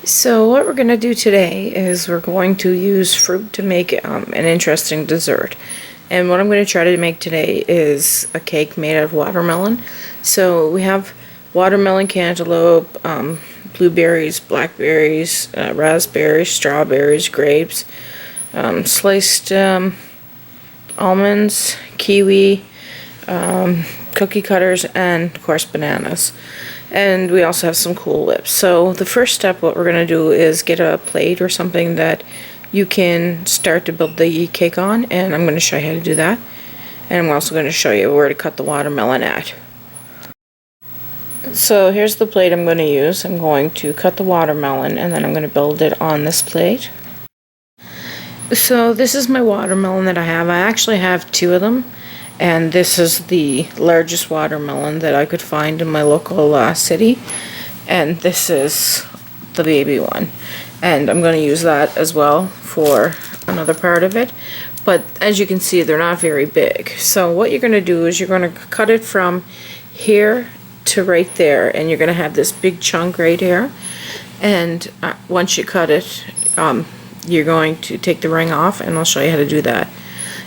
So what we're going to do today is we're going to use fruit to make an interesting dessert. And what I'm going to try to make today is a cake made out of watermelon. So we have watermelon, cantaloupe, blueberries, blackberries, raspberries, strawberries, grapes, sliced almonds, kiwi, cookie cutters, and of course bananas. And we also have some Cool Whips. So the first step, what we're going to do is get a plate or something that you can start to build the cake on, and I'm going to show you how to do that. And I'm also going to show you where to cut the watermelon at. So here's the plate I'm going to use. I'm going to cut the watermelon and then I'm going to build it on this plate. So this is my watermelon that I have. I actually have two of them. And this is the largest watermelon that I could find in my local city. And this is the baby one. And I'm going to use that as well for another part of it. But as you can see, they're not very big. So what you're going to do is you're going to cut it from here to right there. And you're going to have this big chunk right here. And once you cut it, you're going to take the ring off, and I'll show you how to do that.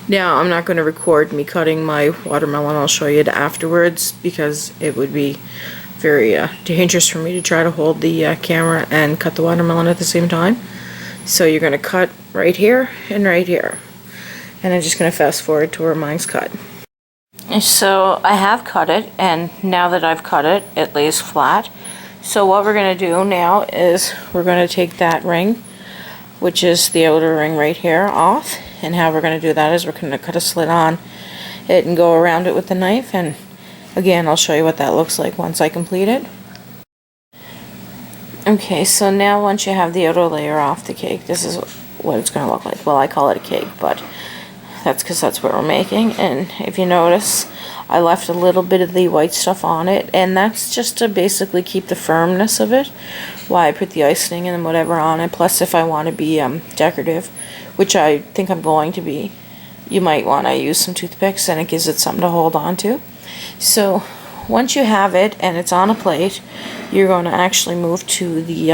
Now, I'm not going to record me cutting my watermelon. I'll show you it afterwards because it would be very dangerous for me to try to hold the camera and cut the watermelon at the same time. So you're going to cut right here and right here. And I'm just going to fast forward to where mine's cut. So I have cut it, and now that I've cut it, it lays flat. So what we're going to do now is we're going to take that ring, which is the outer ring right here, off. And how we're going to do that is we're going to cut a slit on it and go around it with the knife. And again, I'll show you what that looks like once I complete it. Okay, so now once you have the outer layer off the cake, this is what it's going to look like. Well, I call it a cake, but that's because that's what we're making. And if you notice, I left a little bit of the white stuff on it, and that's just to basically keep the firmness of it while I put the icing and whatever on it. Plus, if I want to be decorative, which I think I'm going to be, you might want to use some toothpicks, and it gives it something to hold on to. So once you have it and it's on a plate, you're going to actually move to the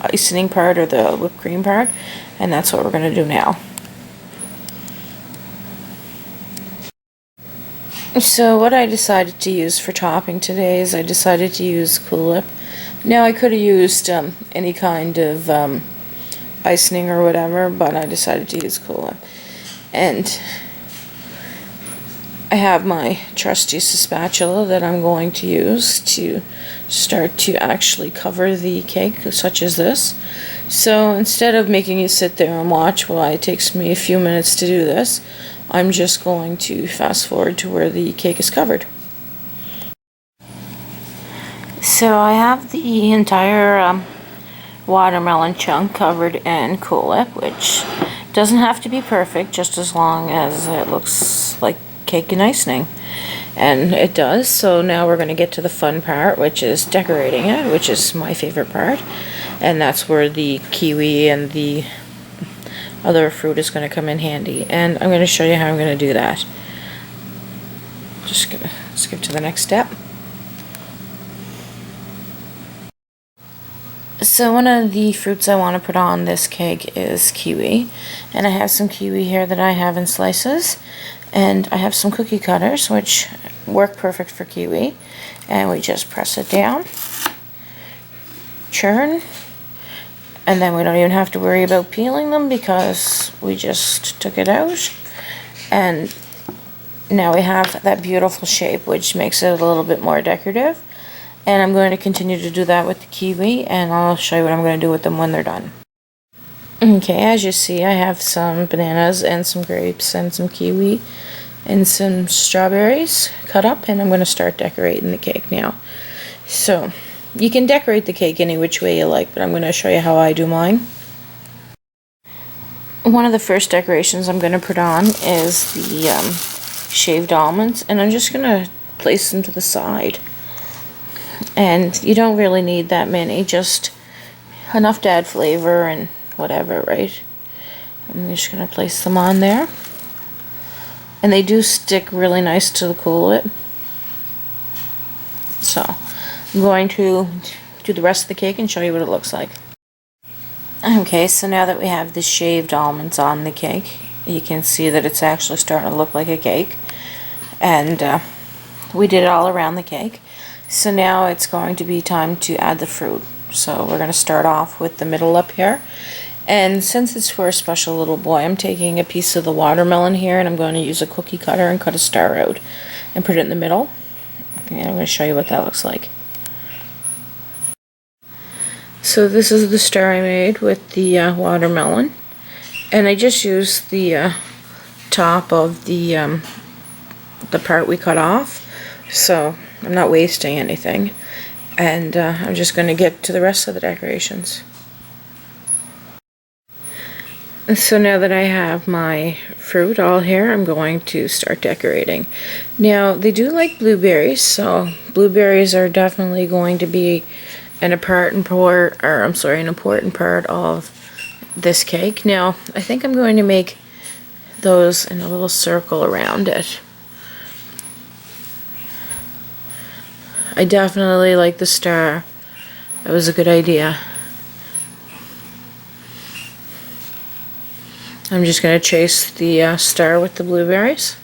icing part or the whipped cream part, and that's what we're going to do now. So what I decided to use for topping today is I decided to use Cool Whip. Now I could have used any kind of icing or whatever, but I decided to use Cool Whip. And I have my trusty spatula that I'm going to use to start to actually cover the cake, such as this. So instead of making you sit there and watch while it takes me a few minutes to do this, I'm just going to fast forward to where the cake is covered. So I have the entire watermelon chunk covered in Cool Whip, which doesn't have to be perfect, just as long as it looks like cake and icing. And it does. So now we're going to get to the fun part, which is decorating it, which is my favorite part. And that's where the kiwi and the other fruit is going to come in handy. And I'm going to show you how I'm going to do that. Just going to skip to the next step. So one of the fruits I want to put on this cake is kiwi. And I have some kiwi here that I have in slices. And I have some cookie cutters, which work perfect for kiwi. And we just press it down, churn, and then we don't even have to worry about peeling them because we just took it out. And now we have that beautiful shape, which makes it a little bit more decorative. And I'm going to continue to do that with the kiwi, and I'll show you what I'm going to do with them when they're done. Okay, as you see, I have some bananas and some grapes and some kiwi and some strawberries cut up, and I'm going to start decorating the cake now. So you can decorate the cake any which way you like, but I'm going to show you how I do mine. One of the first decorations I'm going to put on is the shaved almonds, and I'm just going to place them to the side. And you don't really need that many, just enough to add flavor and whatever, right? I'm just going to place them on there. And they do stick really nice to the Cool Whip. So I'm going to do the rest of the cake and show you what it looks like. Okay, so now that we have the shaved almonds on the cake, you can see that it's actually starting to look like a cake. And we did it all around the cake. So now it's going to be time to add the fruit. So we're going to start off with the middle up here. And since it's for a special little boy, I'm taking a piece of the watermelon here and I'm going to use a cookie cutter and cut a star out and put it in the middle. And I'm going to show you what that looks like. So this is the star I made with the watermelon. And I just used the top of the part we cut off. So I'm not wasting anything. And I'm just going to get to the rest of the decorations. So now that I have my fruit all here, I'm going to start decorating. Now, they do like blueberries, so blueberries are definitely going to be an important part of this cake. Now, I think I'm going to make those in a little circle around it. I definitely like the star. That was a good idea. I'm just going to chase the star with the blueberries.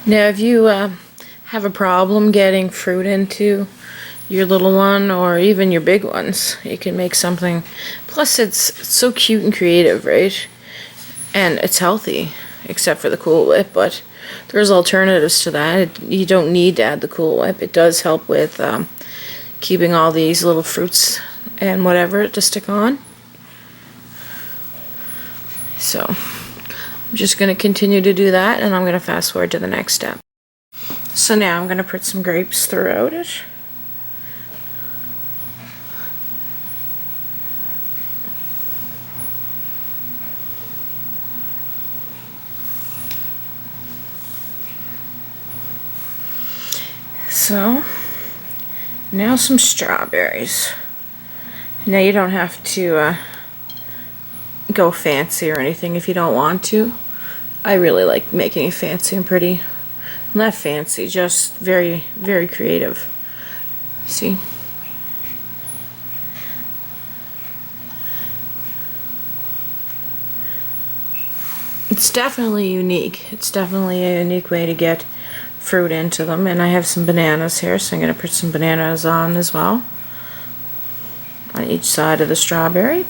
Now if you have a problem getting fruit into your little one or even your big ones, you can make something. Plus it's so cute and creative, right? And it's healthy, except for the Cool Whip, but there's alternatives to that. You don't need to add the Cool Whip. It does help with keeping all these little fruits and whatever to stick on. So I'm just going to continue to do that, and I'm going to fast forward to the next step. So now I'm going to put some grapes throughout it. So now some strawberries. Now you don't have to go fancy or anything if you don't want to. I really like making it fancy and pretty. Not fancy, just very, very creative. See? It's definitely unique. It's definitely a unique way to get fruit into them. And I have some bananas here, so I'm going to put some bananas on as well, on each side of the strawberry.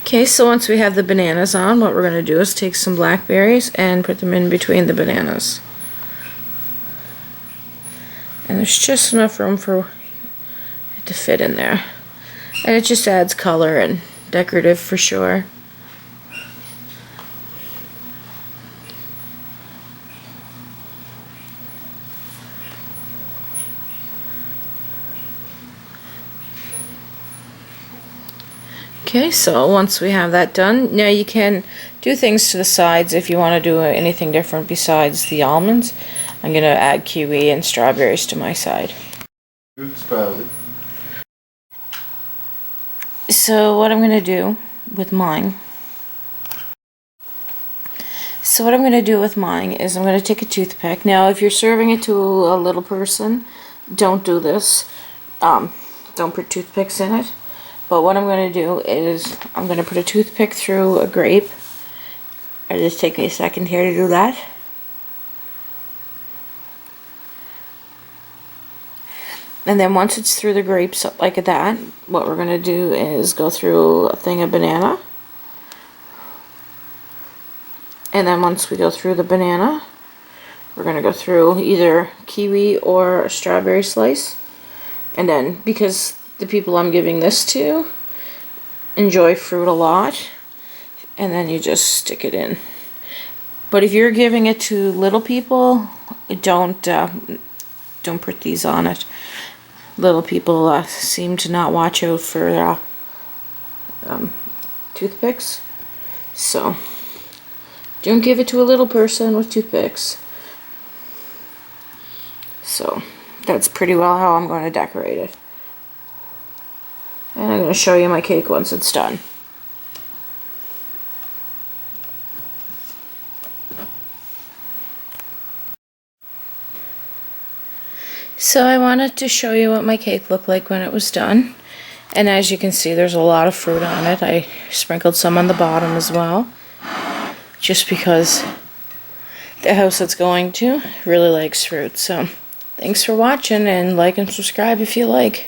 Okay, so once we have the bananas on, what we're going to do is take some blackberries and put them in between the bananas. And there's just enough room for it to fit in there. And it just adds color and decorative for sure. Okay, so once we have that done, now you can do things to the sides if you want to do anything different besides the almonds. I'm going to add kiwi and strawberries to my side. So what I'm going to do with mine is I'm going to take a toothpick. Now if you're serving it to a little person, don't do this. Don't put toothpicks in it. But what I'm going to do is I'm going to put a toothpick through a grape. It'll just take me a second here to do that. And then once it's through the grapes like that, what we're going to do is go through a thing of banana. And then once we go through the banana, we're going to go through either kiwi or a strawberry slice. And then, because the people I'm giving this to enjoy fruit a lot, and then you just stick it in. But if you're giving it to little people, don't put these on it. Little people seem to not watch out for toothpicks, so don't give it to a little person with toothpicks. So that's pretty well how I'm going to decorate it. And I'm going to show you my cake once it's done. So I wanted to show you what my cake looked like when it was done. And as you can see, there's a lot of fruit on it. I sprinkled some on the bottom as well, just because the house it's going to really likes fruit. So thanks for watching, and like and subscribe if you like.